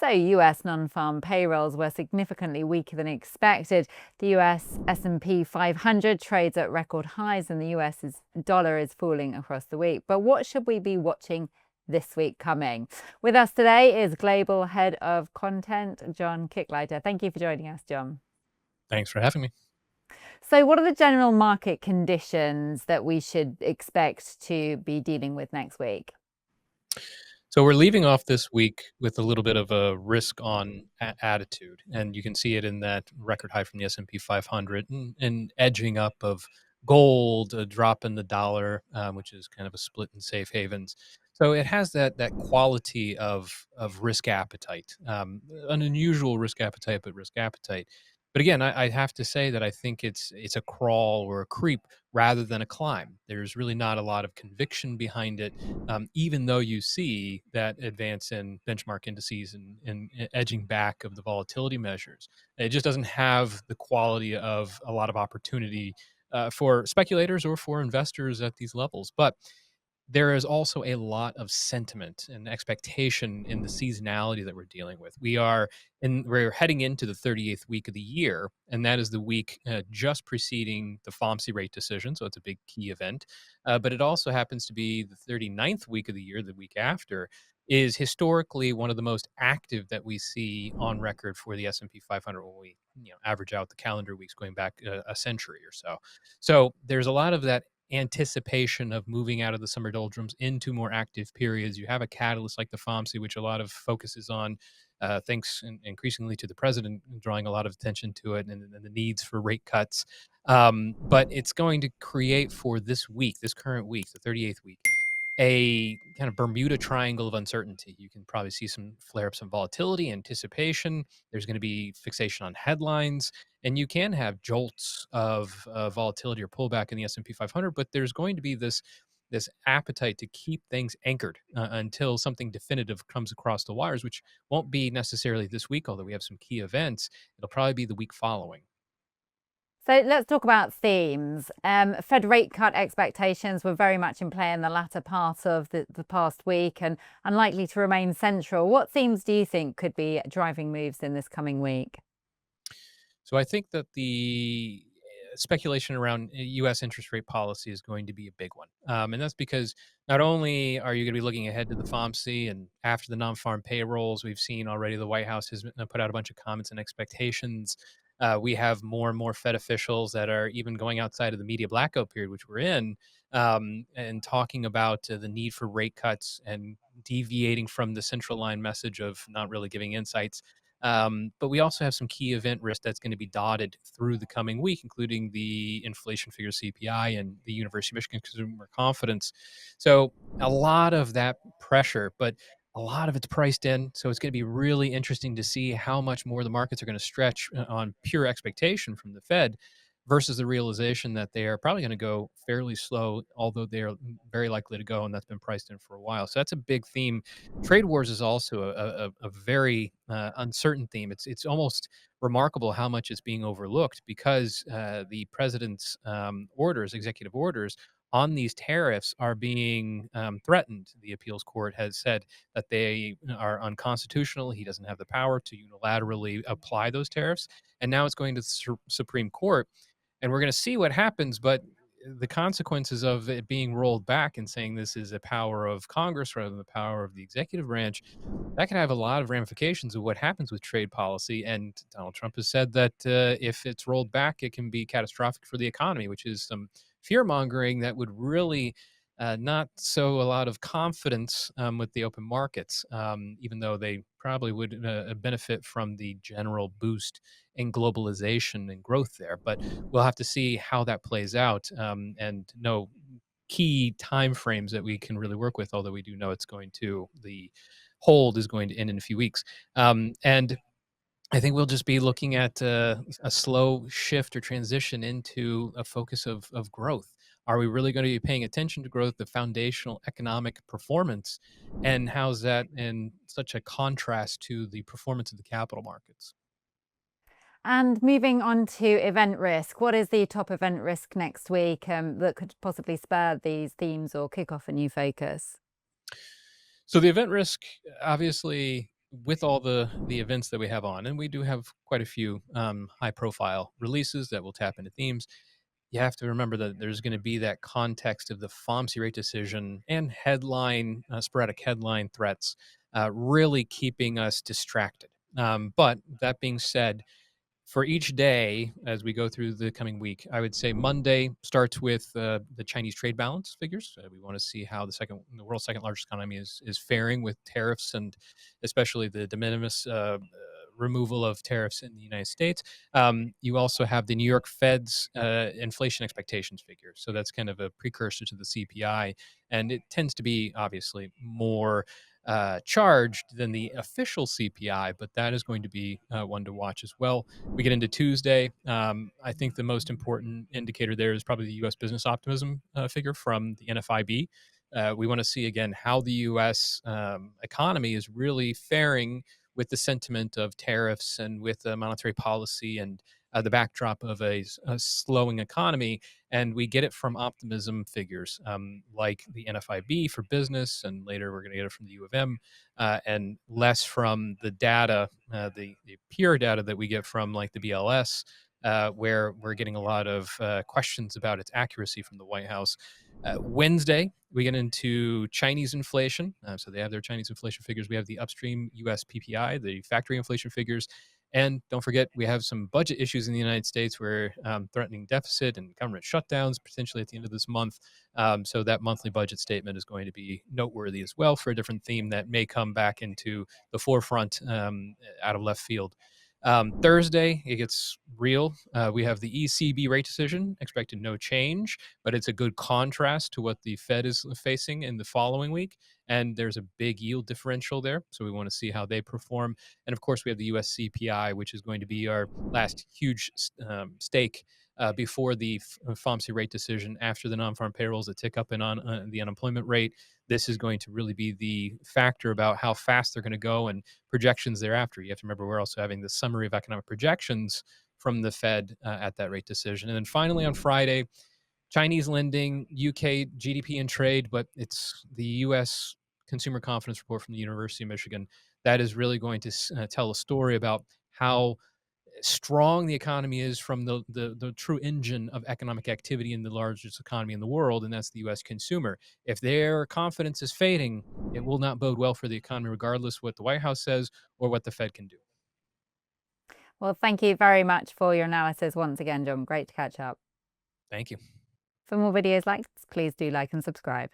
So, US non-farm payrolls were significantly weaker than expected. The US S&P 500 trades at record highs and the dollar is falling across the week. But what should we be watching this week coming? With us today is Global Head of Content, John Kicklighter. Thank you for joining us, John. Thanks for having me. So what are the general market conditions that we should expect to be dealing with next week? So we're leaving off this week with a little bit of a risk on attitude, and you can see it in that record high from the S&P 500 and edging up of gold, a drop in the dollar, which is kind of a split in safe havens. So it has that quality of risk appetite, an unusual risk appetite, but risk appetite. But again, I have to say that I think it's a crawl or a creep rather than a climb. There's really not a lot of conviction behind it, even though you see that advance in benchmark indices and edging back of the volatility measures. It just doesn't have the quality of a lot of opportunity for speculators or for investors at these levels. But there is also a lot of sentiment and expectation in the seasonality that we're dealing with. We're heading into the 38th week of the year, and that is the week just preceding the FOMC rate decision. So it's a big key event. But it also happens to be the 39th week of the year, the week after, is historically one of the most active that we see on record for the S&P 500 when we average out the calendar weeks going back a century or so. So there's a lot of that anticipation of moving out of the summer doldrums into more active periods. You have a catalyst like the FOMC, which a lot of focus is on, thanks increasingly to the president drawing a lot of attention to it and the needs for rate cuts. But it's going to create for this week, this current week, the 38th week, a kind of Bermuda Triangle of uncertainty. You can probably see some flare ups in volatility, anticipation. There's going to be fixation on headlines, and you can have jolts of volatility or pullback in the S&P 500. But there's going to be this appetite to keep things anchored until something definitive comes across the wires, which won't be necessarily this week, although we have some key events. It'll probably be the week following. So let's talk about themes. Fed rate cut expectations were very much in play in the latter part of the past week and unlikely to remain central. What themes do you think could be driving moves in this coming week? So I think that the speculation around U.S. interest rate policy is going to be a big one, and that's because not only are you going to be looking ahead to the FOMC and after the non-farm payrolls, we've seen already the White House has put out a bunch of comments and expectations. We have more and more Fed officials that are even going outside of the media blackout period, which we're in, and talking about the need for rate cuts and deviating from the central line message of not really giving insights. But we also have some key event risk that's going to be dotted through the coming week, including the inflation figure CPI and the University of Michigan consumer confidence. So a lot of that pressure, but a lot of it's priced in. So it's going to be really interesting to see how much more the markets are going to stretch on pure expectation from the Fed versus the realization that they are probably going to go fairly slow, although they are very likely to go, and that's been priced in for a while. So that's a big theme. Trade wars is also a very uncertain theme. It's almost remarkable how much is being overlooked because the president's executive orders on these tariffs are being threatened. The appeals court has said that they are unconstitutional. He doesn't have the power to unilaterally apply those tariffs. And now it's going to the Supreme Court, and we're going to see what happens. But the consequences of it being rolled back and saying this is a power of Congress rather than the power of the executive branch, that can have a lot of ramifications of what happens with trade policy. And Donald Trump has said that if it's rolled back, it can be catastrophic for the economy, which is some fear mongering that would really not sow a lot of confidence with the open markets, even though they probably would benefit from the general boost in globalization and growth there. But we'll have to see how that plays out, and no key time frames that we can really work with, although we do know the hold is going to end in a few weeks. And I think we'll just be looking at a slow shift or transition into a focus of growth. Are we really going to be paying attention to growth, the foundational economic performance, and how's that in such a contrast to the performance of the capital markets? And moving on to event risk, what is the top event risk next week that could possibly spur these themes or kick off a new focus? So the event risk, obviously, with all the events that we have on, and we do have quite a few high profile releases that will tap into themes, you have to remember that there's going to be that context of the FOMC rate decision and sporadic headline threats, really keeping us distracted. But that being said, for each day as we go through the coming week, I would say Monday starts with the Chinese trade balance figures. We want to see how the world's second largest economy is faring with tariffs, and especially the de minimis removal of tariffs in the United States. You also have the New York Fed's inflation expectations figure, so that's kind of a precursor to the CPI, and it tends to be obviously more charged than the official CPI, but that is going to be one to watch as well. We get into Tuesday. I think the most important indicator there is probably the U.S. business optimism figure from the NFIB. We want to see again how the U.S. Economy is really faring with the sentiment of tariffs and with monetary policy and the backdrop of a slowing economy. And we get it from optimism figures like the NFIB for business, and later we're going to get it from the U of M, and less from the data, the pure data that we get from like the BLS, where we're getting a lot of questions about its accuracy from the White House. Wednesday, we get into Chinese inflation. So they have their Chinese inflation figures. We have the upstream US PPI, the factory inflation figures. And don't forget, we have some budget issues in the United States where threatening deficit and government shutdowns potentially at the end of this month. So that monthly budget statement is going to be noteworthy as well for a different theme that may come back into the forefront out of left field. Thursday, it gets real. We have the ECB rate decision, expected no change, but it's a good contrast to what the Fed is facing in the following week. And there's a big yield differential there. So we want to see how they perform. And of course, we have the US CPI, which is going to be our last huge stake before the FOMC rate decision after the non farm payrolls that tick up in on the unemployment rate. This is going to really be the factor about how fast they're going to go and projections thereafter. You have to remember we're also having the summary of economic projections from the Fed at that rate decision. And then finally on Friday, Chinese lending, UK GDP and trade, but it's the US consumer confidence report from the University of Michigan that is really going to tell a story about how strong the economy is from the true engine of economic activity in the largest economy in the world, and that's the U.S. consumer. If their confidence is fading, it will not bode well for the economy, regardless what the White House says or what the Fed can do. Well, thank you very much for your analysis once again, John. Great to catch up. Thank you. For more videos like this, please do like and subscribe.